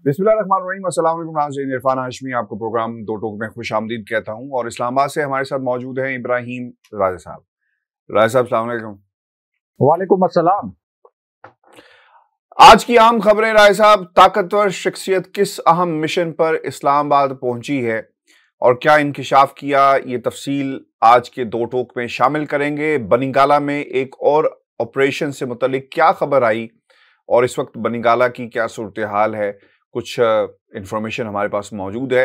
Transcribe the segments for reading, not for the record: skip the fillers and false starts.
बिस्मिल्लाहिर्रहमानिर्रहीम, अस्सलाम वालेकुम नाज़रीन। इरफान हाशमी आपको प्रोग्राम दो टोक में खुशामदीद कहता हूँ और इस्लामाबाद से हमारे साथ मौजूद हैं इब्राहिम राजा साहब। राजा साहब, अस्सलाम वालेकुम। वालेकुम अस्सलाम। आज की आम खबरें राय साहब, ताकतवर शख्सियत किस अहम मिशन पर इस्लामाबाद पहुंची है और क्या इंकिशाफ किया, ये तफसील आज के दो टोक में शामिल करेंगे। बनिगाला में एक और ऑपरेशन से मुतल्लिक क्या खबर आई और इस वक्त बनिगाला की क्या सूरत हाल है, कुछ इंफॉर्मेशन हमारे पास मौजूद है,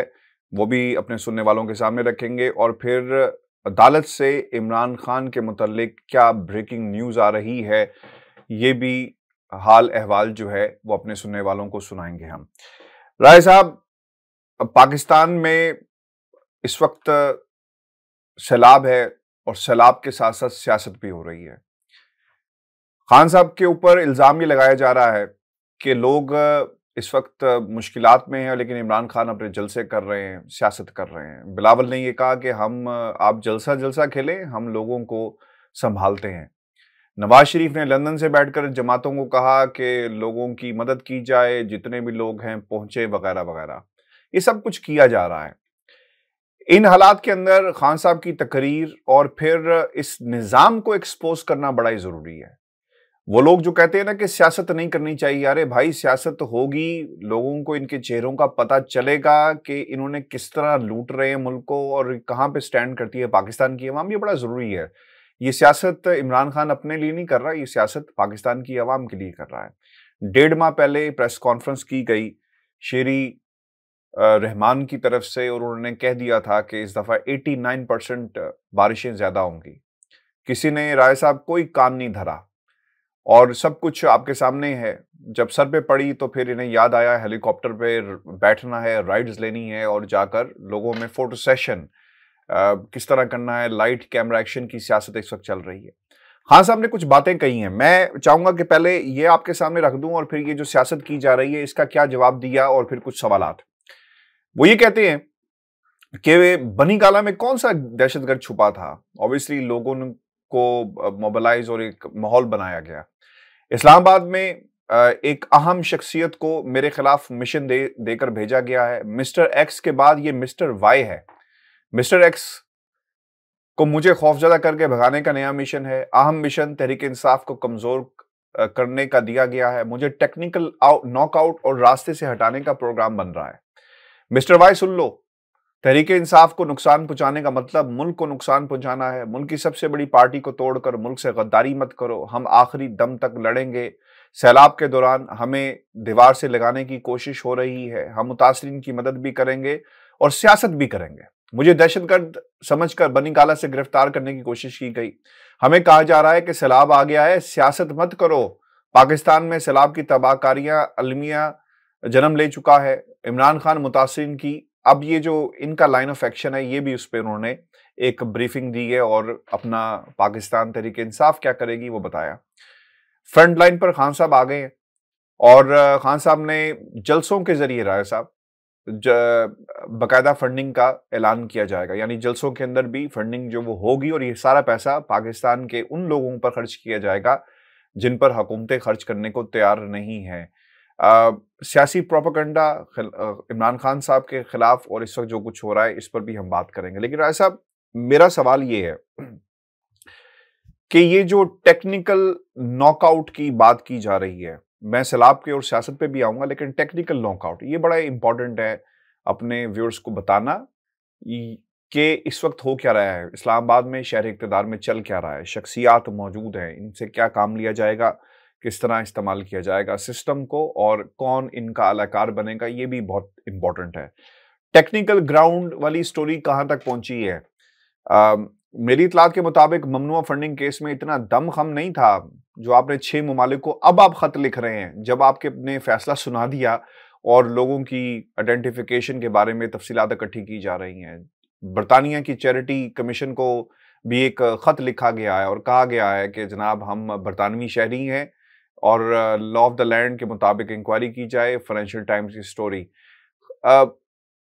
वो भी अपने सुनने वालों के सामने रखेंगे। और फिर अदालत से इमरान खान के मुतल्लिक क्या ब्रेकिंग न्यूज़ आ रही है, ये भी हाल अहवाल जो है वो अपने सुनने वालों को सुनाएंगे हम। राय साहब, पाकिस्तान में इस वक्त सैलाब है और सैलाब के साथ साथ सियासत भी हो रही है। खान साहब के ऊपर इल्जाम ये लगाया जा रहा है कि लोग इस वक्त मुश्किलात में हैं, लेकिन इमरान खान अपने जलसे कर रहे हैं, सियासत कर रहे हैं। बिलावल ने ये कहा कि आप जलसा खेलें, हम लोगों को संभालते हैं। नवाज शरीफ ने लंदन से बैठकर जमातों को कहा कि लोगों की मदद की जाए, जितने भी लोग हैं पहुंचे, वगैरह वगैरह। ये सब कुछ किया जा रहा है। इन हालात के अंदर खान साहब की तकरीर और फिर इस निज़ाम को एक्सपोज करना बड़ा ही जरूरी है। वो लोग जो कहते हैं ना कि सियासत नहीं करनी चाहिए, अरे भाई सियासत होगी, लोगों को इनके चेहरों का पता चलेगा कि इन्होंने किस तरह लूट रहे हैं मुल्क को और कहां पे स्टैंड करती है पाकिस्तान की अवाम। ये बड़ा जरूरी है। ये सियासत इमरान खान अपने लिए नहीं कर रहा, ये सियासत पाकिस्तान की अवाम के लिए कर रहा है। 1.5 माह पहले प्रेस कॉन्फ्रेंस की गई शेरी रहमान की तरफ से और उन्होंने कह दिया था कि इस दफा 89% बारिशें ज्यादा होंगी। किसी ने राय साहब कोई कान नहीं धरा और सब कुछ आपके सामने है। जब सर पे पड़ी तो फिर इन्हें याद आया हेलीकॉप्टर पे बैठना है, राइड्स लेनी है और जाकर लोगों में फोटो सेशन किस तरह करना है। लाइट कैमरा एक्शन की सियासत इस वक्त चल रही है। खान साहब ने कुछ बातें कही हैं, मैं चाहूंगा कि पहले ये आपके सामने रख दूं और फिर ये जो सियासत की जा रही है इसका क्या जवाब दिया और फिर कुछ सवालात। वो ये कहते हैं कि बनीगाला में कौन सा दहशतगर्द छुपा था। ऑब्वियसली लोगों को मोबिलाइज और एक माहौल बनाया गया। इस्लामाबाद में एक अहम शख्सियत को मेरे खिलाफ मिशन देकर भेजा गया है। मिस्टर एक्स के बाद ये मिस्टर वाई है। मिस्टर एक्स को मुझे खौफजदा करके भगाने का नया मिशन है। अहम मिशन तहरीक इंसाफ को कमजोर करने का दिया गया है। मुझे टेक्निकल नॉकआउट और रास्ते से हटाने का प्रोग्राम बन रहा है। मिस्टर वाई सुन लो, तहरीक इंसाफ को नुकसान पहुंचाने का मतलब मुल्क को नुकसान पहुंचाना है। मुल्क की सबसे बड़ी पार्टी को तोड़कर मुल्क से गद्दारी मत करो। हम आखिरी दम तक लड़ेंगे। सैलाब के दौरान हमें दीवार से लगाने की कोशिश हो रही है। हम मुतासरीन की मदद भी करेंगे और सियासत भी करेंगे। मुझे दहशतगर्द समझकर बनीगाला से गिरफ्तार करने की कोशिश की गई। हमें कहा जा रहा है कि सैलाब आ गया है, सियासत मत करो। पाकिस्तान में सैलाब की तबाहकारियां अलमिया जन्म ले चुका है। इमरान खान मुतासरीन की, अब ये जो इनका लाइन ऑफ एक्शन है ये भी उस पर उन्होंने एक ब्रीफिंग दी है और अपना पाकिस्तान तहरीक इंसाफ क्या करेगी वो बताया। फ्रंट लाइन पर खान साहब आ गए हैं और खान साहब ने जलसों के जरिए राय साहब बकायदा फंडिंग का ऐलान किया जाएगा, यानी जलसों के अंदर भी फंडिंग जो वो होगी और ये सारा पैसा पाकिस्तान के उन लोगों पर खर्च किया जाएगा जिन पर हुकूमतें खर्च करने को तैयार नहीं है। सियासी प्रोपेगेंडा इमरान खान साहब के खिलाफ और इस वक्त जो कुछ हो रहा है इस पर भी हम बात करेंगे। लेकिन राय साहब, मेरा सवाल ये है कि ये जो टेक्निकल नॉकआउट की बात की जा रही है, मैं सैलाब के और सियासत पे भी आऊंगा, लेकिन टेक्निकल नॉकआउट ये बड़ा इंपॉर्टेंट है अपने व्यूअर्स को बताना कि इस वक्त हो क्या रहा है, इस्लामाबाद में शहर इक़्तिदार में चल क्या रहा है, शख्सियात मौजूद हैं, इनसे क्या काम लिया जाएगा, किस तरह इस्तेमाल किया जाएगा सिस्टम को और कौन इनका अलाकार बनेगा, ये भी बहुत इंपॉर्टेंट है। टेक्निकल ग्राउंड वाली स्टोरी कहां तक पहुंची है? मेरी इतलात के मुताबिक ममनुआ फंडिंग केस में इतना दम खम नहीं था जो आपने 6 ममालिक को अब आप खत लिख रहे हैं, जब आपके अपने फैसला सुना दिया और लोगों की आइडेंटिफिकेशन के बारे में तफसीलात इकट्ठी की जा रही हैं। बरतानिया की चैरिटी कमीशन को भी एक खत लिखा गया है और कहा गया है कि जनाब हम बरतानवी शहरी हैं और लॉ ऑफ द लैंड के मुताबिक इंक्वायरी की जाए। फाइनेंशियल टाइम्स की स्टोरी।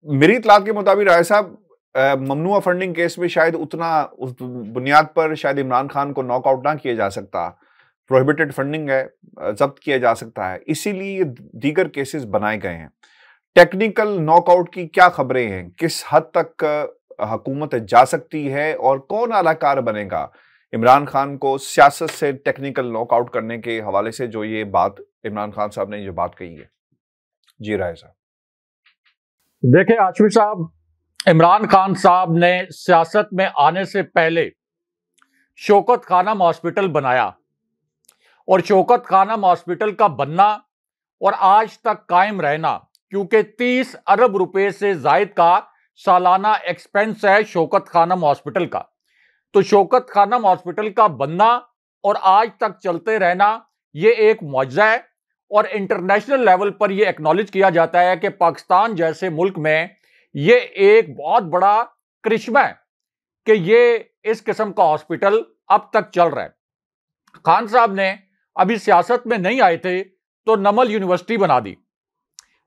मेरी इतलात के मुताबिक राय साहब, ममनुआ फंडिंग केस में शायद उतना उस बुनियाद पर शायद इमरान खान को नॉकआउट ना किया जा सकता। प्रोहिबिटेड फंडिंग है, जब्त किया जा सकता है, इसीलिए दीगर केसेस बनाए गए हैं। टेक्निकल नॉकआउट की क्या खबरें हैं? किस हद तक हुकूमत जा सकती है और कौन अलाकार बनेगा? इमरान खान को सियासत से टेक्निकल नॉकआउट करने के हवाले से जो ये बात इमरान खान साहब ने जो बात कही है। जी राय साहब। देखिए हाशमी साहब, इमरान खान साहब ने सियासत में आने से पहले शौकत खानम हॉस्पिटल बनाया और शौकत खानम हॉस्पिटल का बनना और आज तक कायम रहना, क्योंकि 30 अरब रुपए से जायद का सालाना एक्सपेंस है शौकत खानम हॉस्पिटल का। तो शौकत खानम हॉस्पिटल का बनना और आज तक चलते रहना ये एक मौजज़ा है और इंटरनेशनल लेवल पर यह एक्नॉलेज किया जाता है कि पाकिस्तान जैसे मुल्क में ये एक बहुत बड़ा करिश्मा है कि ये इस किस्म का हॉस्पिटल अब तक चल रहा है। खान साहब ने अभी सियासत में नहीं आए थे तो नमल यूनिवर्सिटी बना दी।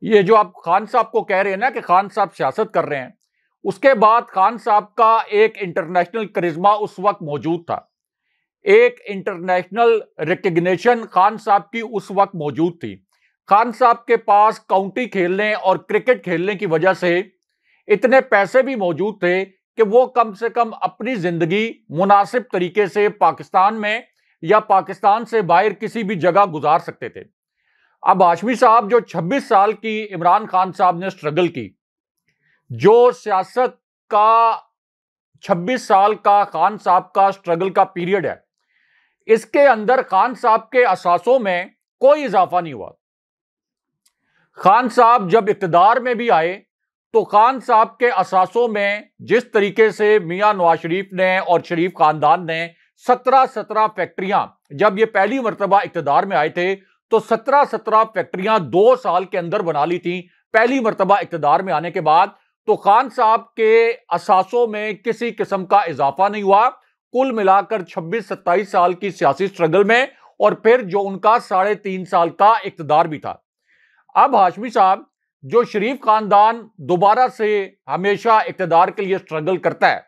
ये जो आप खान साहब को कह रहे हैं ना कि खान साहब सियासत कर रहे हैं, उसके बाद खान साहब का एक इंटरनेशनल करिश्मा उस वक्त मौजूद था, एक इंटरनेशनल रिकग्निशन खान साहब की उस वक्त मौजूद थी। खान साहब के पास काउंटी खेलने और क्रिकेट खेलने की वजह से इतने पैसे भी मौजूद थे कि वो कम से कम अपनी जिंदगी मुनासिब तरीके से पाकिस्तान में या पाकिस्तान से बाहर किसी भी जगह गुजार सकते थे। अब हाशमी साहब, जो 26 साल की इमरान खान साहब ने स्ट्रगल की, जो सियासत का 26 साल का खान साहब का स्ट्रगल का पीरियड है, इसके अंदर खान साहब के असासों में कोई इजाफा नहीं हुआ। खान साहब जब इक्तदार में भी आए तो खान साहब के असासों में जिस तरीके से मियां नवाज शरीफ ने और शरीफ खानदान ने 17 फैक्ट्रियां, जब ये पहली मरतबा इक्तदार में आए थे तो 17 फैक्ट्रियां 2 साल के अंदर बना ली थी पहली मरतबा इक्तदार में आने के बाद। तो खान साहब के असासों में किसी किस्म का इजाफा नहीं हुआ, कुल मिलाकर 26-27 साल की सियासी स्ट्रगल में, और फिर जो उनका 3.5 साल का इक्तदार भी था। अब हाशमी साहब, जो शरीफ खानदान दोबारा से हमेशा इक्तदार के लिए स्ट्रगल करता है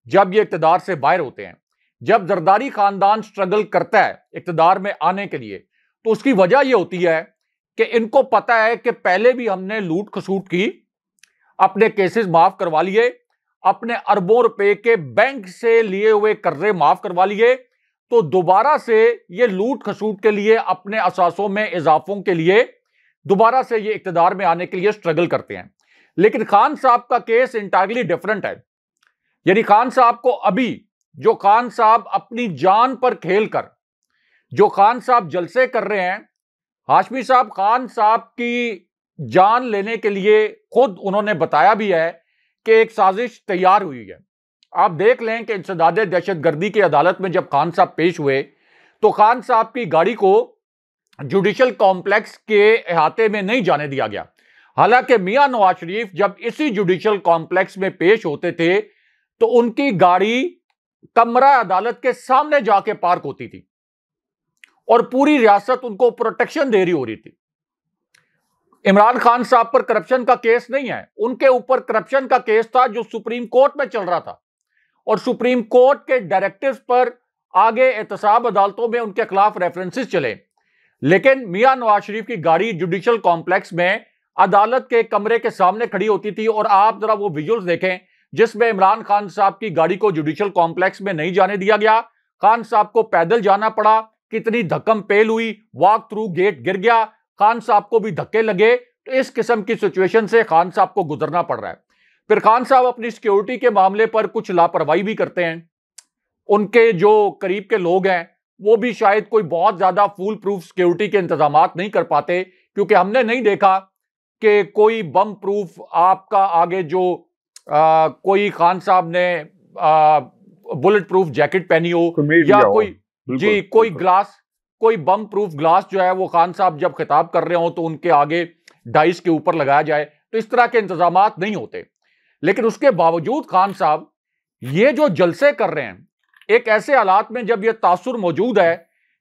जब ये इक्तदार से बाहर होते हैं, जब जरदारी खानदान स्ट्रगल करता है इक्तदार में आने के लिए, तो उसकी वजह यह होती है कि इनको पता है कि पहले भी हमने लूट खसूट की, अपने केसेस माफ करवा लिए, अपने अरबों रुपए के बैंक से लिए हुए कर्जे माफ करवा लिए, तो दोबारा से ये लूट खसूट के लिए, अपने असासों में इजाफों के लिए दोबारा से ये इक्तदार में आने के लिए स्ट्रगल करते हैं। लेकिन खान साहब का केस इंटायरली डिफरेंट है। यानी खान साहब को अभी, जो खान साहब अपनी जान पर खेलकर जो खान साहब जलसे कर रहे हैं, हाशमी साहब, खान साहब की जान लेने के लिए खुद उन्होंने बताया भी है कि एक साजिश तैयार हुई है। आप देख लें कि इंसदाद दहशतगर्दी की अदालत में जब खान साहब पेश हुए तो खान साहब की गाड़ी को जुडिशल कॉम्प्लेक्स के अहाते में नहीं जाने दिया गया। हालांकि मियां नवाज शरीफ जब इसी जुडिशल कॉम्प्लेक्स में पेश होते थे तो उनकी गाड़ी कमरा अदालत के सामने जाके पार्क होती थी और पूरी रियासत उनको प्रोटेक्शन दे रही हो रही थी। इमरान खान साहब पर करप्शन का केस नहीं है, उनके ऊपर करप्शन का केस था जो सुप्रीम कोर्ट में चल रहा था, और सुप्रीम कोर्ट के डायरेक्टिव्स पर आगे एहतसाब अदालतों में उनके खिलाफ रेफरेंसेस चले। लेकिन मियां नवाज शरीफ की गाड़ी जुडिशल कॉम्प्लेक्स में अदालत के कमरे के सामने खड़ी होती थी, और आप जरा वो विजुअल्स देखें जिसमें इमरान खान साहब की गाड़ी को जुडिशल कॉम्प्लेक्स में नहीं जाने दिया गया, खान साहब को पैदल जाना पड़ा, कितनी धक्कम पेल हुई, वॉक थ्रू गेट गिर गया, खान साहब को भी धक्के लगे। तो इस किस्म की सिचुएशन से खान साहब को गुजरना पड़ रहा है। फिर खान साहब अपनी सिक्योरिटी के मामले पर कुछ लापरवाही भी करते हैं। उनके जो करीब के लोग हैं वो भी शायद कोई बहुत ज्यादा फूल प्रूफ सिक्योरिटी के इंतजाम नहीं कर पाते, क्योंकि हमने नहीं देखा कि कोई बम प्रूफ आपका आगे जो कोई खान साहब ने बुलेट प्रूफ जैकेट पहनी हो या कोई ग्लास, कोई बम प्रूफ ग्लास जो है वो खान साहब जब खिताब कर रहे हो तो उनके आगे डाइस के ऊपर लगाया जाए। तो इस तरह के इंतजाम नहीं होते। लेकिन उसके बावजूद खान साहब ये जो जलसे कर रहे हैं एक ऐसे हालात में जब यह तासुर मौजूद है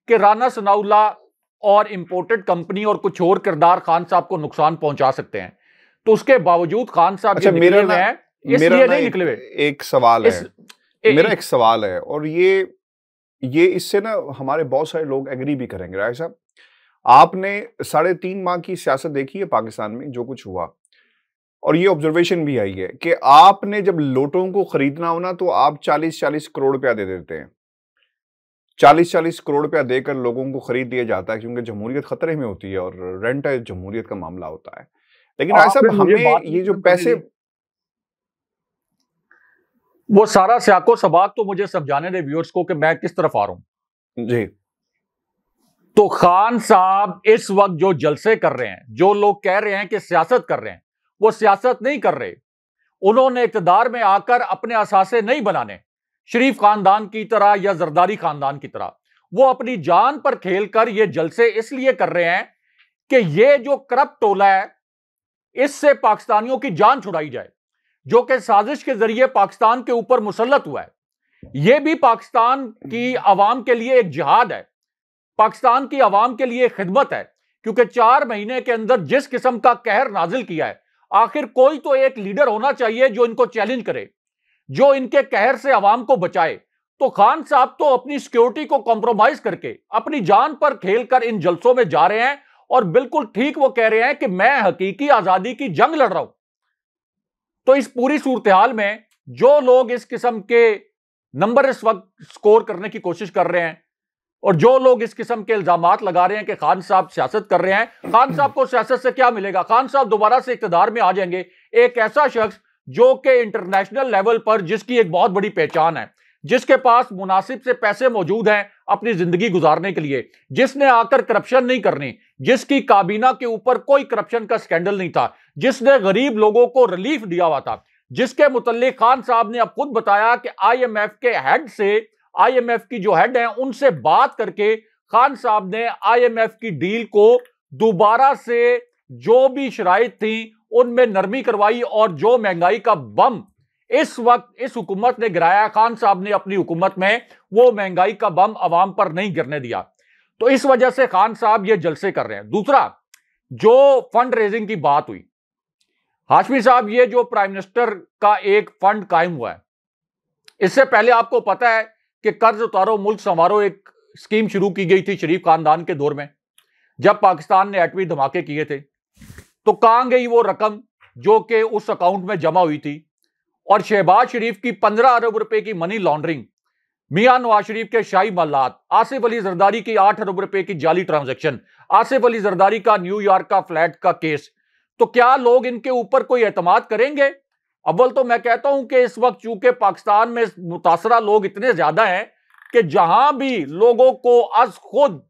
कि राना सनाउल्लाह और इंपोर्टेड कंपनी और कुछ और किरदार खान साहब को नुकसान पहुंचा सकते हैं, तो उसके बावजूद खान साहब मेरा नहीं निकले हुए। एक सवाल है, मेरा एक सवाल है, और ये इससे ना हमारे बहुत सारे लोग एग्री भी करेंगे। राय साहब, आपने 3.5 माह की सियासत देखी है पाकिस्तान में, जो कुछ हुआ, और ये ऑब्जर्वेशन भी आई है कि आपने जब नोटों को खरीदना हो ना तो आप 40-40 करोड़ रुपया दे देते हैं। 40-40 करोड़ रुपया देकर लोगों को खरीद दिया जाता है क्योंकि जमहूरियत खतरे में होती है और रेंट जमहूरियत का मामला होता है। लेकिन राय साहब, हमें ये जो पैसे, वो सारा स्याको सबाक तो मुझे समझाने दे व्यूअर्स को कि मैं किस तरफ आ रहा हूं जी। तो खान साहब इस वक्त जो जलसे कर रहे हैं, जो लोग कह रहे हैं कि सियासत कर रहे हैं, वो सियासत नहीं कर रहे। उन्होंने इक़्तिदार में आकर अपने असासे नहीं बनाने शरीफ खानदान की तरह या जरदारी खानदान की तरह। वो अपनी जान पर खेलकर ये जलसे इसलिए कर रहे हैं कि ये जो करप्ट टोला है इससे पाकिस्तानियों की जान छुड़ाई जाए, जो कि साजिश के जरिए पाकिस्तान के ऊपर मुसल्लत हुआ है। यह भी पाकिस्तान की आवाम के लिए एक जिहाद है, पाकिस्तान की आवाम के लिए खिदमत है, क्योंकि 4 महीने के अंदर जिस किस्म का कहर नाजिल किया है, आखिर कोई तो एक लीडर होना चाहिए जो इनको चैलेंज करे, जो इनके कहर से आवाम को बचाए। तो खान साहब तो अपनी सिक्योरिटी को कॉम्प्रोमाइज करके अपनी जान पर खेलकर इन जलसों में जा रहे हैं और बिल्कुल ठीक वो कह रहे हैं कि मैं हकीकी आजादी की जंग लड़ रहा हूं। तो इस पूरी सूरत हाल में जो लोग इस किस्म के नंबर इस वक्त स्कोर करने की कोशिश कर रहे हैं और जो लोग इस किस्म के इल्जामात लगा रहे हैं कि खान साहब सियासत कर रहे हैं, खान साहब को सियासत से क्या मिलेगा? खान साहब दोबारा से इक़्तिदार में आ जाएंगे। एक ऐसा शख्स जो कि इंटरनेशनल लेवल पर जिसकी एक बहुत बड़ी पहचान है, जिसके पास मुनासिब से पैसे मौजूद हैं अपनी जिंदगी गुजारने के लिए, जिसने आकर करप्शन नहीं करनी, जिसकी काबीना के ऊपर कोई करप्शन का स्कैंडल नहीं था, जिसने गरीब लोगों को रिलीफ दिया हुआ था, जिसके मुतल्लिक खान साहब ने अब खुद बताया कि आईएमएफ के हेड से, आईएमएफ की जो हेड हैं उनसे बात करके खान साहब ने आईएमएफ की डील को दोबारा से जो भी शराइत थी उनमें नरमी करवाई और जो महंगाई का बम इस वक्त इस हुकूमत ने गिराया, खान साहब ने अपनी हुकूमत में वो महंगाई का बम अवाम पर नहीं गिरने दिया। तो इस वजह से खान साहब ये जलसे कर रहे हैं। दूसरा, जो फंड रेजिंग की बात हुई, हाशमी साहब, ये जो प्राइम मिनिस्टर का एक फंड कायम हुआ है, इससे पहले आपको पता है कि कर्ज उतारो मुल्क संवारो एक स्कीम शुरू की गई थी शरीफ खानदान के दौर में, जब पाकिस्तान ने एटमी धमाके किए थे। तो कहां गई वो रकम जो कि उस अकाउंट में जमा हुई थी? और शहबाज शरीफ की 15 अरब रुपए की मनी लॉन्ड्रिंग, मियां नवाज शरीफ के शाही मालात, आसिफ अली जरदारी की 8 अरब रुपए की जाली ट्रांजैक्शन, आसिफ अली जरदारी का न्यूयॉर्क का फ्लैट का केस, तो क्या लोग इनके ऊपर कोई एतमाद करेंगे? अव्वल तो मैं कहता हूं कि इस वक्त चूंकि पाकिस्तान में मुतासरा लोग इतने ज्यादा हैं कि जहां भी लोगों को अज खुद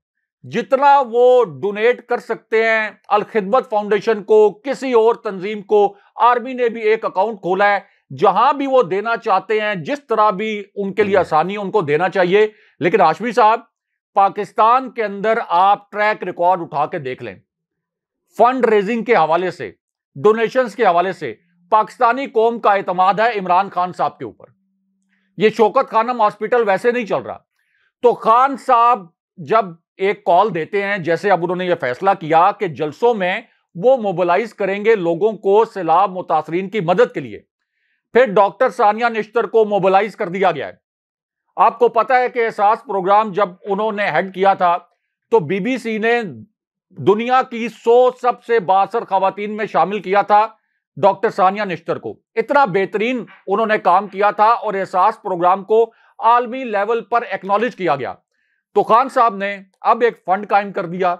जितना वो डोनेट कर सकते हैं, अल खिदमत फाउंडेशन को, किसी और तंजीम को, आर्मी ने भी एक अकाउंट खोला है, जहां भी वो देना चाहते हैं, जिस तरह भी उनके लिए आसानी उनको देना चाहिए। लेकिन हाशमी साहब, पाकिस्तान के अंदर आप ट्रैक रिकॉर्ड उठा के देख लें, फंड रेजिंग के हवाले से, डोनेशंस के हवाले से पाकिस्तानी कौम का एतमाद है इमरान खान साहब के ऊपर। ये शौकत खानम हॉस्पिटल वैसे नहीं चल रहा। तो खान साहब जब एक कॉल देते हैं, जैसे अब उन्होंने ये फैसला किया कि जलसों में वो मोबिलाइज करेंगे लोगों को सैलाब मुतासरीन की मदद के लिए, फिर डॉक्टर सानिया निश्तर को मोबिलाइज कर दिया गया है। आपको पता है कि एहसास प्रोग्राम जब उन्होंने हेड किया था तो बीबीसी ने दुनिया की 100 सबसे बासर खवातीन में शामिल किया था डॉक्टर सानिया निश्तर को। इतना बेहतरीन उन्होंने काम किया था और एहसास प्रोग्राम को आलमी लेवल पर एक्नॉलेज किया गया। तो खान साहब ने अब एक फंड कायम कर दिया।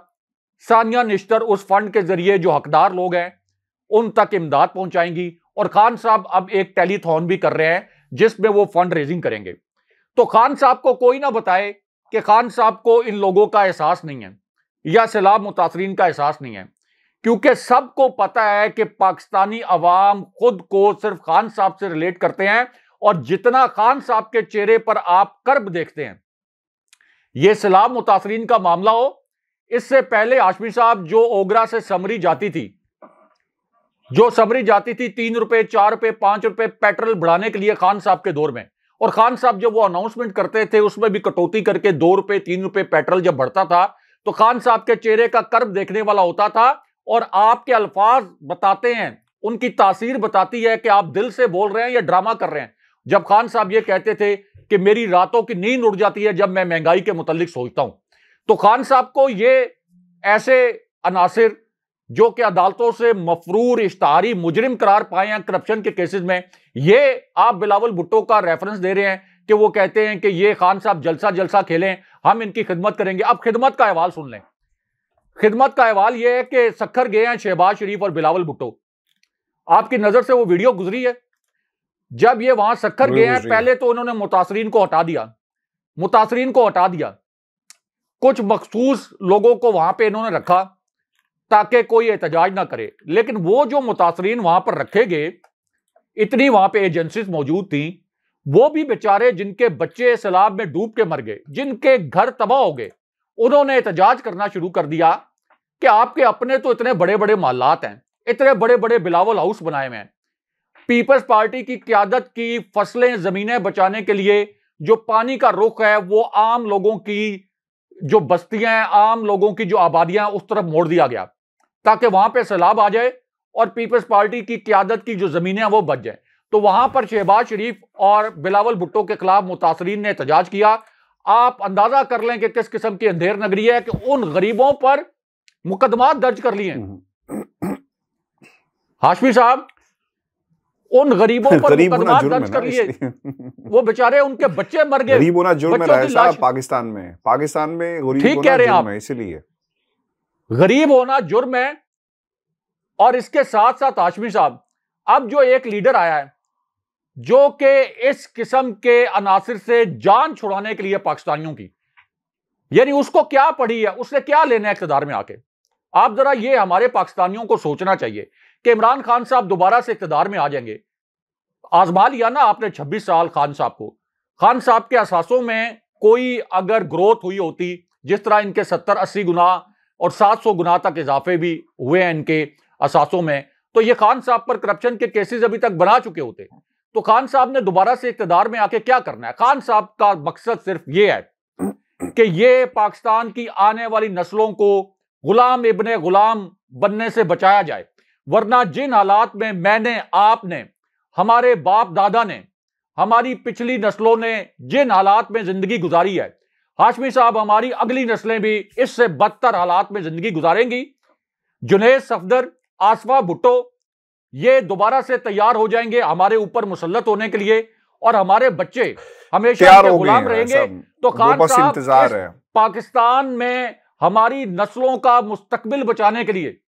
सानिया निश्तर उस फंड के जरिए जो हकदार लोग हैं उन तक इमदाद पहुंचाएंगी, और खान साहब अब एक टेलीथॉन भी कर रहे हैं जिसमें वो फंड रेजिंग करेंगे। तो खान साहब को कोई ना बताए कि खान साहब को इन लोगों का एहसास नहीं है या सैलाब मुतासरीन का एहसास नहीं है, क्योंकि सबको पता है कि पाकिस्तानी अवाम खुद को सिर्फ खान साहब से रिलेट करते हैं, और जितना खान साहब के चेहरे पर आप कर्ब देखते हैं, यह सैलाब मुतासरीन का मामला हो, इससे पहले हाशमी साहब जो ओगरा से समरी जाती थी, जो समरी जाती थी 3 रुपए 4 रुपए 5 रुपए पेट्रोल बढ़ाने के लिए खान साहब के दौर में, और खान साहब जब वो अनाउंसमेंट करते थे उसमें भी कटौती करके 2 रुपए 3 रुपए पेट्रोल जब बढ़ता था तो खान साहब के चेहरे का कर्ब देखने वाला होता था। और आपके अल्फाज बताते हैं, उनकी तासीर बताती है कि आप दिल से बोल रहे हैं या ड्रामा कर रहे हैं। जब खान साहब ये कहते थे कि मेरी रातों की नींद उड़ जाती है जब मैं महंगाई के मुतालिक सोचता हूं, तो खान साहब को ये ऐसे अनासिर जो कि अदालतों से मफरूर इश्तहारी मुजरिम करार पाए हैं करप्शन के केसेस में। ये आप बिलावल भुट्टो का रेफरेंस दे रहे हैं कि वो कहते हैं कि ये खान साहब जलसा जलसा खेलें, हम इनकी खिदमत करेंगे। अब खिदमत का अहवाल सुन लें। खिदमत का अहवाल यह है कि सखर गए हैं शहबाज शरीफ और बिलावल भुट्टो। आपकी नजर से वो वीडियो गुजरी है। जब ये वहां सखर गए हैं, पहले तो उन्होंने मुतासरीन को हटा दिया, कुछ मखसूस लोगों को वहां पे इन्होंने रखा ताकि कोई एहतजाज ना करे। लेकिन वो जो मुतासरीन वहां पर रखे गए, इतनी वहां पे एजेंसीज मौजूद थी, वो भी बेचारे जिनके बच्चे सैलाब में डूब के मर गए, जिनके घर तबाह हो गए, उन्होंने एहतजाज करना शुरू कर दिया कि आपके अपने तो इतने बड़े बड़े मालात हैं, इतने बड़े बड़े बिलावल हाउस बनाए हुए हैं, पीपल्स पार्टी की क्यादत की फसलें जमीनें बचाने के लिए जो पानी का रुख है वो आम लोगों की जो बस्तियां हैं, आम लोगों की जो आबादियां उस तरफ मोड़ दिया गया ताकि वहां पे सैलाब आ जाए और पीपल्स पार्टी की क्यादत की जो जमीनें हैं वो बच जाए। तो वहां पर शहबाज शरीफ और बिलावल भुट्टो के खिलाफ मुतासरीन ने एहतजाज किया। आप अंदाजा कर लें कि किस किस्म की अंधेर नगरी है कि उन गरीबों पर मुकदमात दर्ज कर लिए हाशमी साहब, उन गरीबों पर मुकदमा दर्ज कर लिए। वो बेचारे, उनके बच्चे मर गए। गरीब होना जुर्म है साहब पाकिस्तान में ठीक कह रहे हैं आप, इसलिए गरीब होना जुर्म है। और इसके साथ साथ हाशमी साहब, अब जो एक लीडर आया है जो कि इस किस्म के अनासिर से जान छुड़ाने के लिए पाकिस्तानियों की, यानी उसको क्या पड़ी है, उसने क्या लेना है इख्तिदार में आके। आप जरा ये हमारे पाकिस्तानियों को सोचना चाहिए कि इमरान खान साहब दोबारा से इख्तिदार में आ जाएंगे। आजमा लिया ना आपने 26 साल खान साहब को। खान साहब के असासों में कोई अगर ग्रोथ हुई होती, जिस तरह इनके 70-80 गुना और 700 गुना तक इजाफे भी हुए हैं इनके असासों में, तो ये खान साहब पर करप्शन के केसेस अभी तक बना चुके होते। तो खान साहब ने दोबारा से इख्तिदार में आके क्या करना है? खान साहब का मकसद सिर्फ ये है कि ये पाकिस्तान की आने वाली नस्लों को गुलाम इब्ने गुलाम बनने से बचाया जाए। वरना जिन हालात में मैंने, आपने, हमारे बाप दादा ने, हमारी पिछली नस्लों ने जिन हालात में जिंदगी गुजारी है, हाशमी साहब, हमारी अगली नस्लें भी इससे बदतर हालात में जिंदगी गुजारेंगी। जुनैद सफदर, आसफा भुट्टो, ये दोबारा से तैयार हो जाएंगे हमारे ऊपर मुसल्लत होने के लिए और हमारे बच्चे हमेशा के गुलाम रहेंगे। तो खान साहब पाकिस्तान में हमारी नस्लों का मुस्तकबिल बचाने के लिए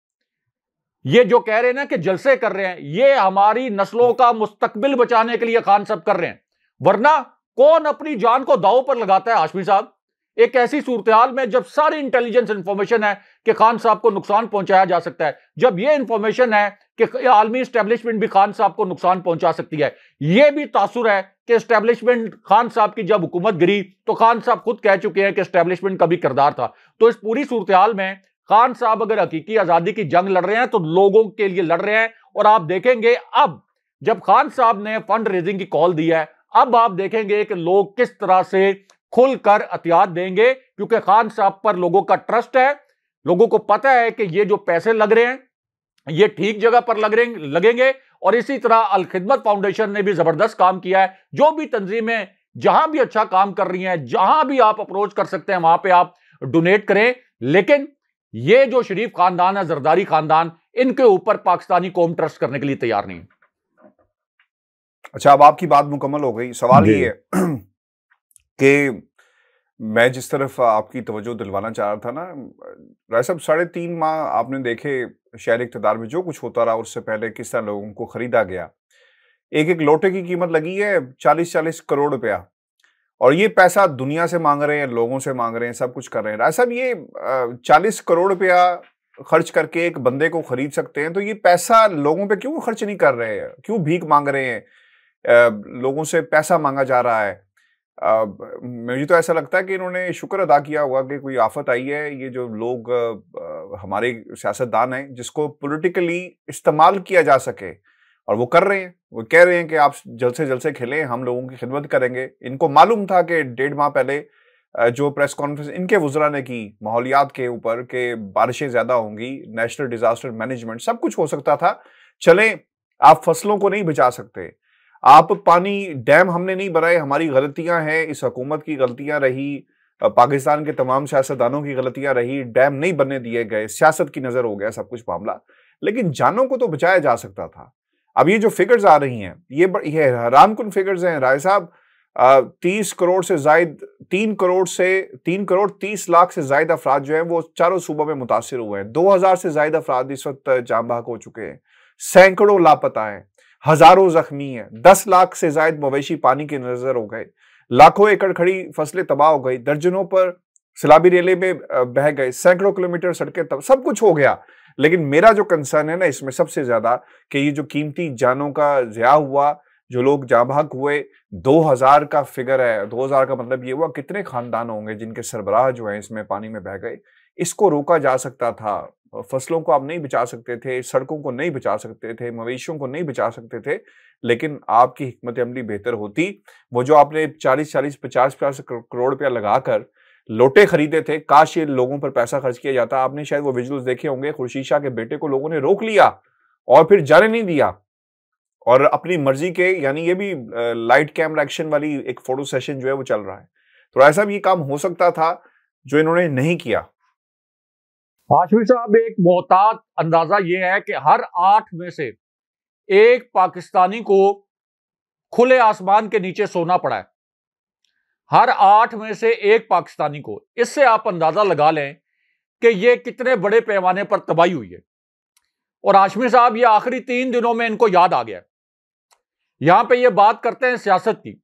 ये जो कह रहे हैं ना कि जलसे कर रहे हैं, ये हमारी नस्लों का मुस्तकबिल बचाने के लिए खान साहब कर रहे हैं। वरना कौन अपनी जान को दांव पर लगाता है हाशमी साहब? एक ऐसी सूरत में जब सारी इंटेलिजेंस इंफॉर्मेशन है कि खान साहब को नुकसान पहुंचाया जा सकता है, जब यह इंफॉर्मेशन है कि आलमी एस्टेब्लिशमेंट भी खान साहब को नुकसान पहुंचा सकती है, यह भी तासुर है कि एस्टेब्लिशमेंट खान साहब की जब हुकूमत गिरी तो खान साहब खुद कह चुके हैं कि एस्टेब्लिशमेंट का भी किरदार था। तो इस पूरी सूरत में खान साहब अगर हकीकी आजादी की जंग लड़ रहे हैं तो लोगों के लिए लड़ रहे हैं। और आप देखेंगे अब जब खान साहब ने फंड रेजिंग की कॉल दी है, अब आप देखेंगे कि लोग किस तरह से खुलकर एहतियात देंगे, क्योंकि खान साहब पर लोगों का ट्रस्ट है। लोगों को पता है कि ये जो पैसे लग रहे हैं ये ठीक जगह पर लगेंगे। और इसी तरह अल खिदमत फाउंडेशन ने भी जबरदस्त काम किया है। जो भी तंजीमें जहां भी अच्छा काम कर रही हैं, जहां भी आप अप्रोच कर सकते हैं वहां पे आप डोनेट करें। लेकिन ये जो शरीफ खानदान है, जरदारी खानदान, इनके ऊपर पाकिस्तानी कौम ट्रस्ट करने के लिए तैयार नहीं। अच्छा, अब आपकी बात मुकम्मल हो गई। सवाल ये है कि मैं जिस तरफ आपकी तवज्जो दिलवाना चाह रहा था ना, राय साहब, 3.5 माह आपने देखे शहर इक़्तिदार में जो कुछ होता रहा, उससे पहले किस तरह लोगों को खरीदा गया। एक एक लोटे की कीमत लगी है 40-40 करोड़ रुपया, और ये पैसा दुनिया से मांग रहे हैं, लोगों से मांग रहे हैं, सब कुछ कर रहे हैं। राय साहब, ये 40 करोड़ रुपया खर्च करके एक बंदे को खरीद सकते हैं, तो ये पैसा लोगों पे क्यों खर्च नहीं कर रहे हैं? क्यों भीख मांग रहे हैं? लोगों से पैसा मांगा जा रहा है। मुझे तो ऐसा लगता है कि इन्होंने शुक्र अदा किया हुआ कि कोई आफत आई है। ये जो लोग हमारे सियासतदान हैं, जिसको पॉलिटिकली इस्तेमाल किया जा सके, और वो कर रहे हैं। वो कह रहे हैं कि आप जल्द से खेलें, हम लोगों की खिदमत करेंगे। इनको मालूम था कि 1.5 माह पहले जो प्रेस कॉन्फ्रेंस इनके वुज़रा ने की माहौलियात के ऊपर कि बारिशें ज़्यादा होंगी, नेशनल डिजास्टर मैनेजमेंट, सब कुछ हो सकता था। चलें, आप फसलों को नहीं बचा सकते, आप पानी डैम हमने नहीं बनाए, हमारी गलतियां हैं, इस हुकूमत की गलतियां रही, पाकिस्तान के तमाम सियासतदानों की गलतियां रही, डैम नहीं बनने दिए गए, सियासत की नजर हो गया सब कुछ मामला, लेकिन जानों को तो बचाया जा सकता था। अब ये जो फिगर्स आ रही हैं, ये हैरानकुन फिगर्स हैं राय साहब। 30 करोड़ से जायद 3 करोड़ 30 लाख से जायद अफराद जो हैं वो चारों सूबों में मुतासिर हुए हैं। 2000 से जायद अफराद इस वक्त जाम बहक हो चुके हैं, सैकड़ों लापता हैं, हजारों जख्मी हैं, 10 लाख से जायद मवेशी पानी की नजर हो गए, लाखों एकड़ खड़ी फसलें तबाह हो गई, दर्जनों पर सैलाबी रेले में बह गए, सैकड़ों किलोमीटर सड़कें सब कुछ हो गया। लेकिन मेरा जो कंसर्न है ना इसमें सबसे ज्यादा कि ये जो कीमती जानों का ज़िया हुआ, जो लोग जाँ बहक हुए, 2000 का फिगर है। 2000 का मतलब ये हुआ कितने खानदान होंगे जिनके सरबराह जो है इसमें पानी में बह गए। इसको रोका जा सकता था। फसलों को आप नहीं बचा सकते थे, सड़कों को नहीं बचा सकते थे, मवेशियों को नहीं बचा सकते थे, लेकिन आपकी हिकमत अमली बेहतर होती। वो जो आपने 40-40, 50-50 करोड़ रुपया लगाकर लोटे खरीदे थे, काश ये लोगों पर पैसा खर्च किया जाता। आपने शायद वो विजुअल्स देखे होंगे, खुर्शीद शाह के बेटे को लोगों ने रोक लिया और फिर जाने नहीं दिया, और अपनी मर्जी के, यानी ये भी लाइट कैमरा एक्शन वाली एक फोटो सेशन जो है वो चल रहा है। तो ऐसा भी काम हो सकता था जो इन्होंने नहीं किया। हाशमी साहब, एक मोहतात अंदाजा ये है कि हर 8 में से एक पाकिस्तानी को खुले आसमान के नीचे सोना पड़ा है। हर 8 में से एक पाकिस्तानी को। इससे आप अंदाजा लगा लें कि ये कितने बड़े पैमाने पर तबाही हुई है। और हाशमी साहब, ये आखिरी 3 दिनों में इनको याद आ गया। यहां पे ये बात करते हैं सियासत की,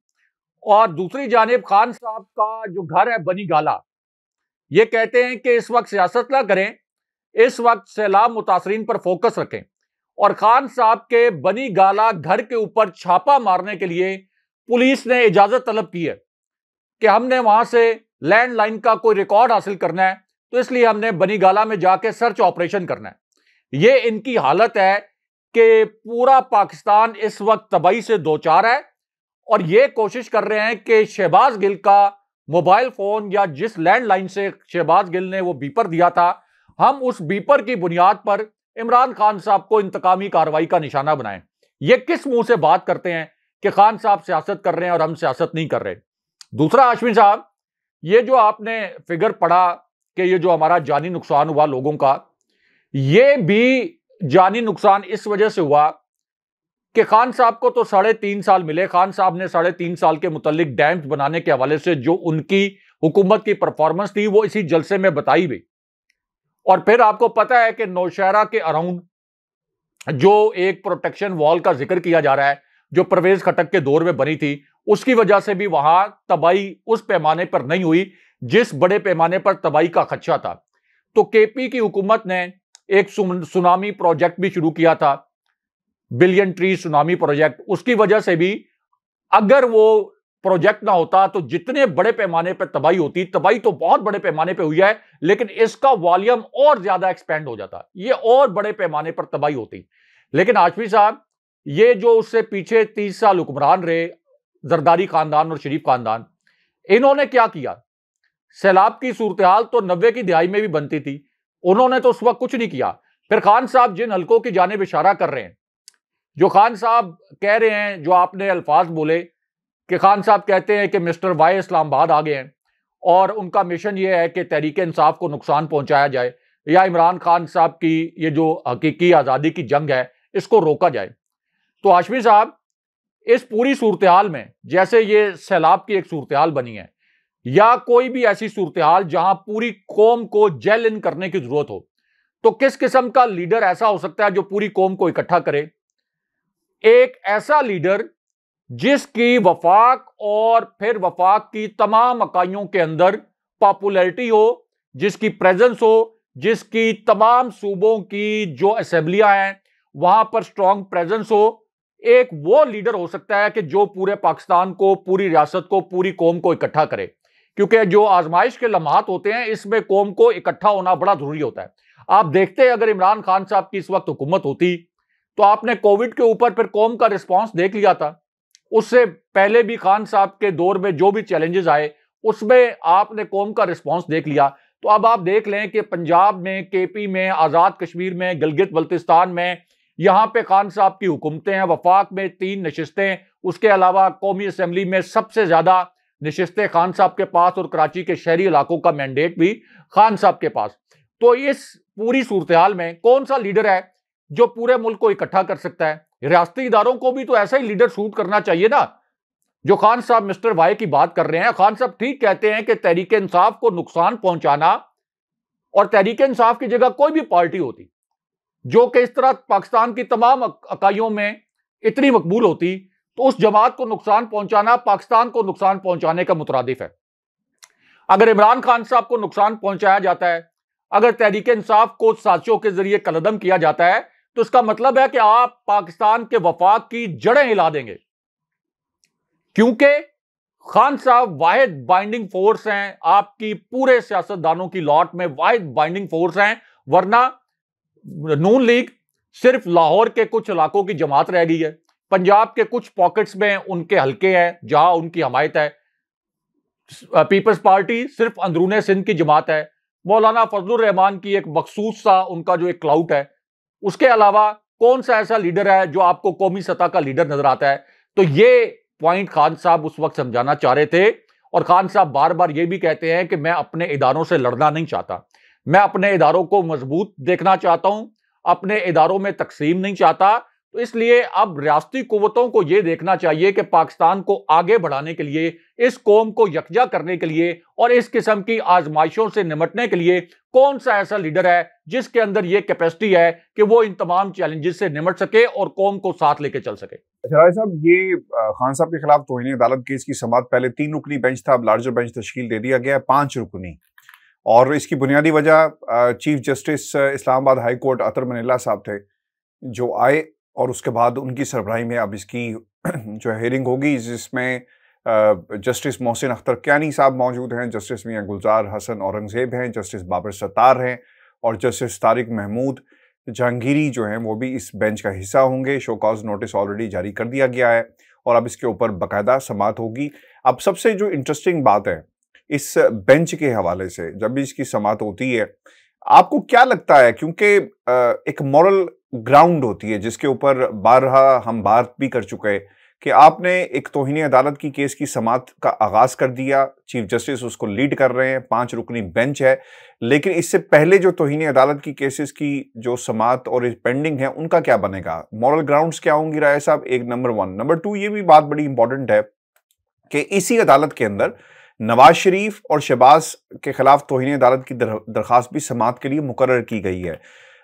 और दूसरी जानिब खान साहब का जो घर है बनी गाला, ये कहते हैं कि इस वक्त सियासत ना करें, इस वक्त सैलाब मुतासरीन पर फोकस रखें। और खान साहब के बनी गाला घर के ऊपर छापा मारने के लिए पुलिस ने इजाजत तलब की है कि हमने वहां से लैंडलाइन का कोई रिकॉर्ड हासिल करना है, तो इसलिए हमने बनी गाला में जाके सर्च ऑपरेशन करना है। ये इनकी हालत है कि पूरा पाकिस्तान इस वक्त तबाही से दो चार है, और ये कोशिश कर रहे हैं कि शहबाज गिल का मोबाइल फोन, या जिस लैंडलाइन से शहबाज गिल ने वो बीपर दिया था, हम उस बीपर की बुनियाद पर इमरान खान साहब को इंतकामी कार्रवाई का निशाना बनाएं। ये किस मुंह से बात करते हैं कि खान साहब सियासत कर रहे हैं और हम सियासत नहीं कर रहे। दूसरा हाशमी साहब, ये जो आपने फिगर पढ़ा कि ये जो हमारा जानी नुकसान हुआ लोगों का, ये भी जानी नुकसान इस वजह से हुआ कि खान साहब को तो 3.5 साल मिले। खान साहब ने 3.5 साल के मुतालिक डैम्स बनाने के हवाले से जो उनकी हुकूमत की परफॉर्मेंस थी वो इसी जलसे में बताई भी। और फिर आपको पता है कि नौशहरा के अराउंड जो एक प्रोटेक्शन वॉल का जिक्र किया जा रहा है, जो परवेज खटक के दौर में बनी थी, उसकी वजह से भी वहां तबाही उस पैमाने पर नहीं हुई जिस बड़े पैमाने पर तबाही का खदशा था। तो केपी की हुकूमत ने एक सुनामी प्रोजेक्ट भी शुरू किया था, बिलियन ट्री सुनामी प्रोजेक्ट। उसकी वजह से भी अगर वो प्रोजेक्ट ना होता तो जितने बड़े पैमाने पर तबाही होती, तबाही तो बहुत बड़े पैमाने पर हुई है, लेकिन इसका वॉल्यूम और ज्यादा एक्सपेंड हो जाता, ये और बड़े पैमाने पर तबाही होती। लेकिन हाशमी साहब, ये जो उससे पीछे 30 साल हुक्मरान रहे, जरदारी खानदान और शरीफ खानदान, इन्होंने क्या किया? सैलाब की सूरत हाल तो 90 की दिहाई में भी बनती थी, उन्होंने तो उस वक्त कुछ नहीं किया। फिर खान साहब जिन हलकों की जानिब इशारा कर रहे हैं, जो खान साहब कह रहे हैं, जो आपने अल्फाज बोले कि खान साहब कहते हैं कि मिस्टर वाई इस्लामाबाद आ गए हैं और उनका मिशन ये है कि तहरीक इंसाफ को नुकसान पहुंचाया जाए, या इमरान खान साहब की ये जो हकीकी आज़ादी की जंग है इसको रोका जाए। तो हाशमी साहब, इस पूरी सूरत हाल में, जैसे ये सैलाब की एक सूरत हाल बनी है, या कोई भी ऐसी सूरत हाल जहां पूरी कौम को जेल इन करने की जरूरत हो, तो किस किस्म का लीडर ऐसा हो सकता है जो पूरी कौम को इकट्ठा करे? एक ऐसा लीडर जिसकी वफाक और फिर वफाक की तमाम इकाइयों के अंदर पॉपुलैरिटी हो, जिसकी प्रेजेंस हो, जिसकी तमाम सूबों की जो असेंबलियां हैं वहां पर स्ट्रांग प्रेजेंस हो। एक वो लीडर हो सकता है कि जो पूरे पाकिस्तान को, पूरी रियासत को, पूरी कौम को इकट्ठा करे, क्योंकि जो आजमाइश के लम्हात होते हैं इसमें कौम को इकट्ठा होना बड़ा जरूरी होता है। आप देखते हैं, अगर इमरान खान साहब की इस वक्त हुकूमत होती तो आपने कोविड के ऊपर फिर कौम का रिस्पॉन्स देख लिया था। उससे पहले भी खान साहब के दौर में जो भी चैलेंजेस आए उसमें आपने कौम का रिस्पॉन्स देख लिया। तो अब आप देख लें कि पंजाब में, केपी में, आज़ाद कश्मीर में, गिलगित बल्तिस्तान में, यहां पे खान साहब की हुकूमतें हैं। वफाक में 3 नशिस्तें, उसके अलावा कौमी असम्बली में सबसे ज्यादा नशिस्तें खान साहब के पास और कराची के शहरी इलाकों का मैंडेट भी खान साहब के पास। तो इस पूरी सूरत हाल में कौन सा लीडर है जो पूरे मुल्क को इकट्ठा कर सकता है? रियासती इदारों को भी तो ऐसा ही लीडर सूट करना चाहिए ना, जो खान साहब मिस्टर वाई की बात कर रहे हैं। खान साहब ठीक कहते हैं कि तहरीक इंसाफ को नुकसान पहुंचाना, और तहरीक इंसाफ की जगह कोई भी पार्टी होती जो कि इस तरह पाकिस्तान की तमाम इकाइयों में इतनी मकबूल होती, तो उस जमात को नुकसान पहुंचाना पाकिस्तान को नुकसान पहुंचाने का मुतरादिफ है। अगर इमरान खान साहब को नुकसान पहुंचाया जाता है, अगर तहरीक इंसाफ को साजिशों के जरिए कलअदम किया जाता है, तो इसका मतलब है कि आप पाकिस्तान के वफाक की जड़ें हिला देंगे, क्योंकि खान साहब वाहिद बाइंडिंग फोर्स हैं, आपकी पूरे सियासतदानों की लॉट में वाहिद बाइंडिंग फोर्स हैं। वरना नून लीग सिर्फ लाहौर के कुछ इलाकों की जमात रह गई है, पंजाब के कुछ पॉकेट्स में उनके हल्के हैं जहां उनकी हमायत है। पीपल्स पार्टी सिर्फ अंदरूने सिंध की जमात है, मौलाना फजलुर रहमान की एक मखसूस सा उनका जो एक क्लाउट है। उसके अलावा कौन सा ऐसा लीडर है जो आपको कौमी सतह का लीडर नजर आता है? तो ये पॉइंट खान साहब उस वक्त समझाना चाह रहे थे। और खान साहब बार बार ये भी कहते हैं कि मैं अपने इदारों से लड़ना नहीं चाहता, मैं अपने इदारों को मजबूत देखना चाहता हूं, अपने इदारों में तकसीम नहीं चाहता। तो इसलिए अब रियासती कुव्वतों को यह देखना चाहिए कि पाकिस्तान को आगे बढ़ाने के लिए, इस कौम को यकजा करने के लिए और इस किस्म की आजमाइशों से निमटने के लिए कौन सा ऐसा लीडर है जिसके अंदर यह कैपेसिटी है कि वो इन तमाम चैलेंजेस से निमट सके और कौम को साथ लेके चल सके। राय साहब, ये खान साहब के खिलाफ तौहीन अदालत केस की समाअत पहले 3 रुकनी बेंच था, अब लार्जर बेंच तश्कील दे दिया गया है 5 रुकनी। और इसकी बुनियादी वजह chief justice Islamabad high court Athar Minallah साहब थे जो आए, और उसके बाद उनकी सरबराही में अब इसकी जो हेयरिंग होगी, जिसमें जस्टिस मोहसिन अख्तर क्यानी साहब मौजूद हैं, जस्टिस मियां गुलजार हसन औरंगजेब हैं, जस्टिस बाबर सत्तार हैं और जस्टिस तारिक महमूद जहांगीरी जो हैं वो भी इस बेंच का हिस्सा होंगे। शो कॉज नोटिस ऑलरेडी जारी कर दिया गया है और अब इसके ऊपर बाकायदा समाअत होगी। अब सबसे जो इंटरेस्टिंग बात है इस बेंच के हवाले से, जब भी इसकी समाअत होती है, आपको क्या लगता है? क्योंकि एक मॉरल ग्राउंड होती है जिसके ऊपर बारहा हम बात भी कर चुके हैं कि आपने एक तौहीन अदालत की केस की समाअत का आगाज कर दिया, चीफ जस्टिस उसको लीड कर रहे हैं, 5 रुकनी बेंच है, लेकिन इससे पहले जो तौहीन अदालत की केसेस की जो समाअत और पेंडिंग है उनका क्या बनेगा? मॉरल ग्राउंड्स क्या होंगी राय साहब? एक नंबर 1। नंबर 2, ये भी बात बड़ी इंपॉर्टेंट है कि इसी अदालत के अंदर नवाज शरीफ और शहबाज के खिलाफ तौहीन अदालत की दरख्वास्त भी समाअत के लिए मुकर्रर की गई है।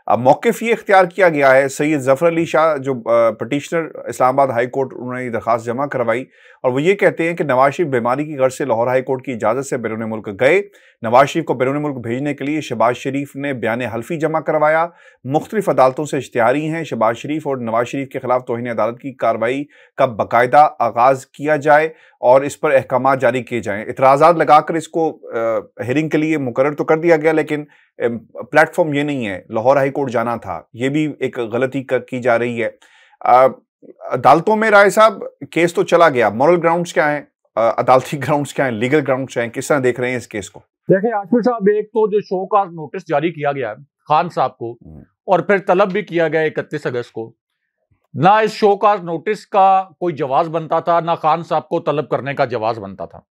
अब मौक़िफ़ ये इख्तियार किया गया है, सैयद ज़फ़र अली शाह जो पटिशनर इस्लामाबाद हाई कोर्ट, उन्होंने दरख्वास्त जमा करवाई और वो ये कहते हैं कि नवाज शरीफ बीमारी की गर्ज से लाहौर हाई कोर्ट की इजाज़त से बैरून मुल्क गए। नवाज शरीफ को बैरून मुल्क भेजने के लिए शहबाज शरीफ ने बयान हल्फी जमा करवाया। मुख्तलिफ अदालतों से इश्तिहारी हैं, शहबाज शरीफ और नवाज शरीफ के खिलाफ तौहीन अदालत की कार्रवाई का बाकायदा आगाज़ किया जाए और इस पर अहकामात जारी किए जाएँ। इतराज़ात लगाकर इसको हेयरिंग के लिए मुकर्रर तो कर दिया गया, लेकिन प्लेटफॉर्म ये नहीं है, लाहौर हाई कोर्ट जाना था, ये भी एक गलती की जा रही है। अदालतों में राय साहब केस तो चला गया, मॉरल ग्राउंड्स क्या हैं, अदालती ग्राउंड्स क्या हैं, लीगल ग्राउंड्स क्या हैं, किस तरह देख रहे हैं इस केस को? देखिए आशमी साहब, एक तो जो शो का नोटिस जारी किया गया है खान साहब को और फिर तलब भी किया गया 31 अगस्त को, ना इस शो का नोटिस का कोई जवाब बनता था, ना खान साहब को तलब करने का जवाब बनता था।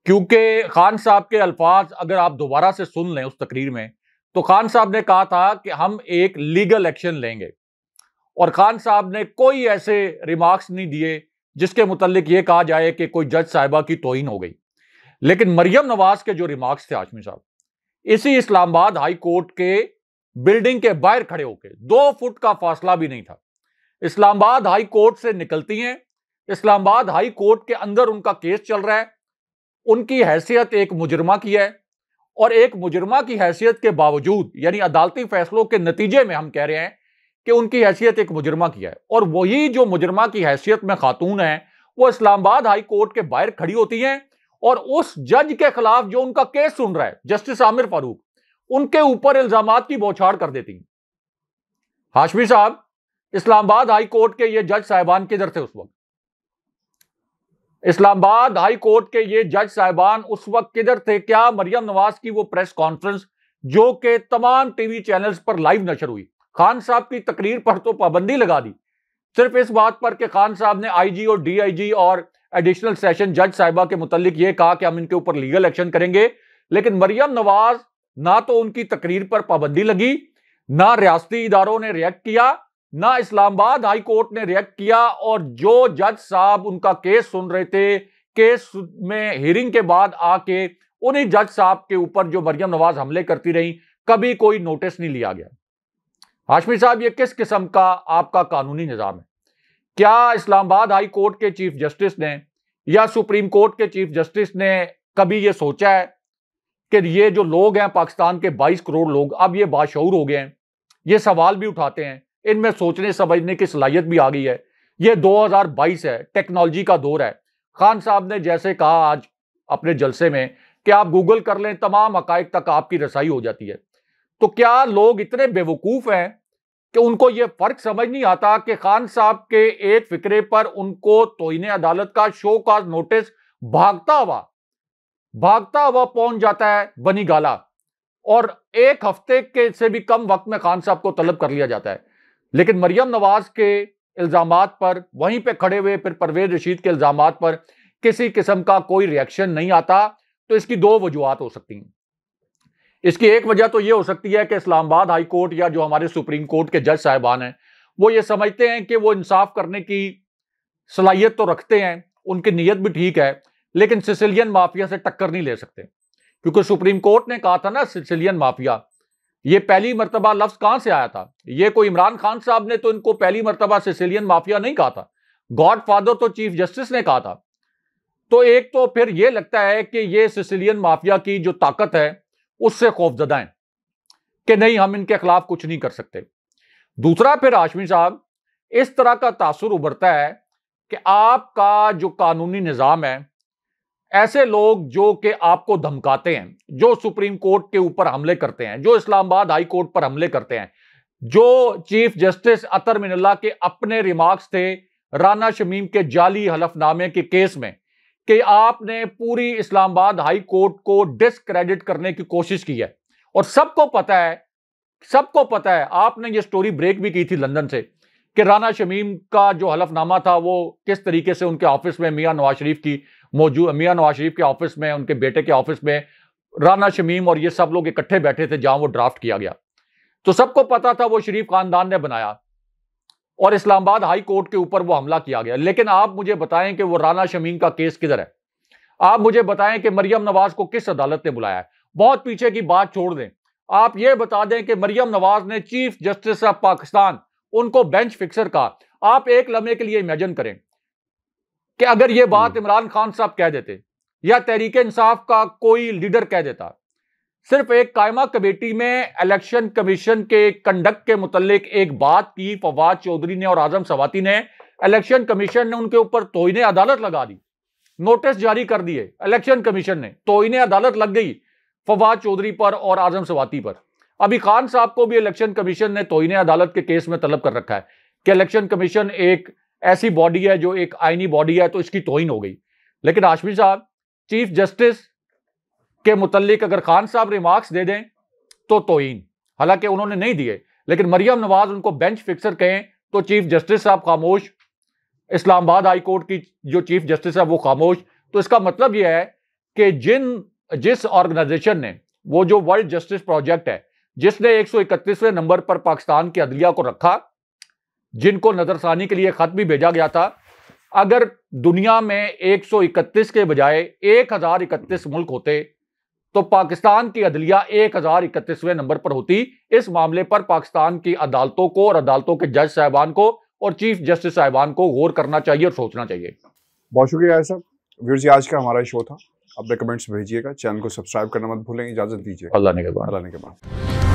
क्योंकि खान साहब के अल्फाज अगर आप दोबारा से सुन लें उस तकरीर में, तो खान साहब ने कहा था कि हम एक लीगल एक्शन लेंगे, और खान साहब ने कोई ऐसे रिमार्क्स नहीं दिए जिसके मुतल्लिक ये कहा जाए कि कोई जज साहिबा की तौहीन हो गई। लेकिन मरियम नवाज के जो रिमार्क्स थे आशमी साहब, इसी इस्लामाबाद हाई कोर्ट के बिल्डिंग के बाहर खड़े होकर 2 फुट का फासला भी नहीं था, इस्लामाबाद हाई कोर्ट से निकलती हैं, इस्लामाबाद हाई कोर्ट के अंदर उनका केस चल रहा है, उनकी हैसियत एक मुजरमा की है, और एक मुजरमा की हैसियत के बावजूद, यानी अदालती फैसलों के नतीजे में हम कह रहे हैं कि उनकी हैसियत एक मुजरमा की है, और वही जो मुजरमा की हैसियत में खातून है वो इस्लामाबाद हाई कोर्ट के बाहर खड़ी होती हैं और उस जज के खिलाफ जो उनका केस सुन रहा है, जस्टिस आमिर फारूक, उनके ऊपर इल्जामात की बौछार कर देती हैं। हाशमी साहब, इस्लामाबाद हाई कोर्ट के ये जज साहिबान किधर थे उस वक्त? इस्लामाबाद हाई कोर्ट के ये जज साहिबान उस वक्त किधर थे? क्या मरियम नवाज की वो प्रेस कॉन्फ्रेंस जो कि तमाम टीवी चैनल्स पर लाइव नशर हुई, खान साहब की तकरीर पर तो पाबंदी लगा दी, सिर्फ इस बात पर कि खान साहब ने आईजी और डीआईजी और एडिशनल सेशन जज साहिबा के मुतालिक ये कहा कि हम इनके ऊपर लीगल एक्शन करेंगे, लेकिन मरियम नवाज ना तो उनकी तकरीर पर पाबंदी लगी, ना रियासती इदारों ने रिएक्ट किया, ना इस्लामाबाद हाई कोर्ट ने रिएक्ट किया, और जो जज साहब उनका केस सुन रहे थे, केस में हियरिंग के बाद आके उन्हीं जज साहब के ऊपर जो मरियम नवाज हमले करती रही, कभी कोई नोटिस नहीं लिया गया। हाशमी साहब, ये किस किस्म का आपका कानूनी निजाम है? क्या इस्लामाबाद हाई कोर्ट के चीफ जस्टिस ने या सुप्रीम कोर्ट के चीफ जस्टिस ने कभी ये सोचा है कि ये जो लोग हैं पाकिस्तान के 22 करोड़ लोग, अब ये बाशऊर हो गए हैं, ये सवाल भी उठाते हैं, इनमें सोचने समझने की सलाहियत भी आ गई है, ये 2022 है, टेक्नोलॉजी का दौर है। खान साहब ने जैसे कहा आज अपने जलसे में कि आप गूगल कर लें, तमाम हकाइक तक आपकी रसाई हो जाती है। तो क्या लोग इतने बेवकूफ हैं कि उनको यह फर्क समझ नहीं आता कि खान साहब के एक फिक्रे पर उनको तौहीन अदालत का शो कॉज नोटिस भागता हुआ पहुंच जाता है बनी गाला, और एक हफ्ते के से भी कम वक्त में खान साहब को तलब कर लिया जाता है। लेकिन मरियम नवाज के इल्जामात पर, वहीं पे खड़े हुए फिर परवेज रशीद के इल्जामात पर किसी किस्म का कोई रिएक्शन नहीं आता। तो इसकी दो वजूहात हो सकती हैं। इसकी एक वजह तो यह हो सकती है कि इस्लामाबाद हाई कोर्ट या जो हमारे सुप्रीम कोर्ट के जज साहिबान हैं, वो ये समझते हैं कि वो इंसाफ करने की सलाहियत तो रखते हैं, उनकी नीयत भी ठीक है, लेकिन सिसिलियन माफिया से टक्कर नहीं ले सकते। क्योंकि सुप्रीम कोर्ट ने कहा था ना, सिसिलियन माफिया, ये पहली मर्तबा लफ्ज कहां से आया था? ये कोई इमरान खान साहब ने तो इनको पहली मर्तबा सिसिलियन माफिया नहीं कहा था, गॉड फादर तो चीफ जस्टिस ने कहा था। तो एक तो फिर यह लगता है कि ये सिसिलियन माफिया की जो ताकत है उससे खौफजदा है कि नहीं, हम इनके खिलाफ कुछ नहीं कर सकते। दूसरा, फिर हाशमी साहब, इस तरह का तासुर उभरता है कि आपका जो कानूनी निजाम है, ऐसे लोग जो कि आपको धमकाते हैं, जो सुप्रीम कोर्ट के ऊपर हमले करते हैं, जो इस्लामाबाद हाई कोर्ट पर हमले करते हैं, जो चीफ जस्टिस अतर मिनल्ला के अपने रिमार्क्स थे राना शमीम के जाली हलफनामे के केस में कि आपने पूरी इस्लामाबाद हाई कोर्ट को डिस्क्रेडिट करने की कोशिश की है, और सबको पता है, आपने ये स्टोरी ब्रेक भी की थी लंदन से कि राना शमीम का जो हलफनामा था वो किस तरीके से उनके ऑफिस में मियां नवाज शरीफ के ऑफिस में, उनके बेटे के ऑफिस में राना शमीम और ये सब लोग इकट्ठे बैठे थे जहां वो ड्राफ्ट किया गया। तो सबको पता था वो शरीफ खानदान ने बनाया और इस्लामाबाद हाई कोर्ट के ऊपर वो हमला किया गया। लेकिन आप मुझे बताएं कि वो राना शमीम का केस किधर है? आप मुझे बताएं कि मरियम नवाज को किस अदालत ने बुलाया है? बहुत पीछे की बात छोड़ दें, आप ये बता दें कि मरियम नवाज ने चीफ जस्टिस ऑफ पाकिस्तान, उनको बेंच फिक्सर कहा। आप एक लम्हे के लिए इमेजिन करें कि अगर ये बात इमरान खान साहब कह देते या तहरीक इंसाफ का कोई लीडर कह देता, सिर्फ एक कायमा कमेटी में इलेक्शन कमीशन के कंडक्ट के मुतालिक एक बात की फवाद चौधरी ने और आजम सवाती ने, इलेक्शन कमीशन ने उनके ऊपर तौहीन अदालत लगा दी, नोटिस जारी कर दिए इलेक्शन कमीशन ने, तौहीन अदालत लग गई फवाद चौधरी पर और आजम सवाती पर। अभी खान साहब को भी इलेक्शन कमीशन ने तौहीन अदालत के केस में तलब कर रखा है कि इलेक्शन कमीशन एक ऐसी बॉडी है जो एक आईनी बॉडी है, तो इसकी तौहीन हो गई। लेकिन हाशमी साहब, चीफ जस्टिस के मुतालिक अगर खान साहब रिमार्क्स दे दें तो तौहीन, हालांकि उन्होंने नहीं दिए, लेकिन मरियम नवाज उनको बेंच फिक्सर कहें तो चीफ जस्टिस साहब खामोश, इस्लामाबाद हाई कोर्ट की जो चीफ जस्टिस है वो खामोश। तो इसका मतलब यह है कि जिस ऑर्गेनाइजेशन ने, वो जो वर्ल्ड जस्टिस प्रोजेक्ट है, जिसने 131वें नंबर पर पाकिस्तान की अदलिया को रखा, जिनको नजरसानी के लिए खत भी भेजा गया था, अगर दुनिया में 131 के बजाय 1031 मुल्क होते तो पाकिस्तान की अदलिया 1031वें नंबर पर होती। इस मामले पर पाकिस्तान की अदालतों को और अदालतों के जज साहिबान को और चीफ जस्टिस साहिबान को गौर करना चाहिए और सोचना चाहिए। बहुत शुक्रिया साहब। व्यूअर्स, आज का हमारा शो था। अपने कमेंट्स भेजिएगा, चैनल को सब्सक्राइब करना मत भूलें। इजाजत दीजिए। अल्लाह ने के बाद।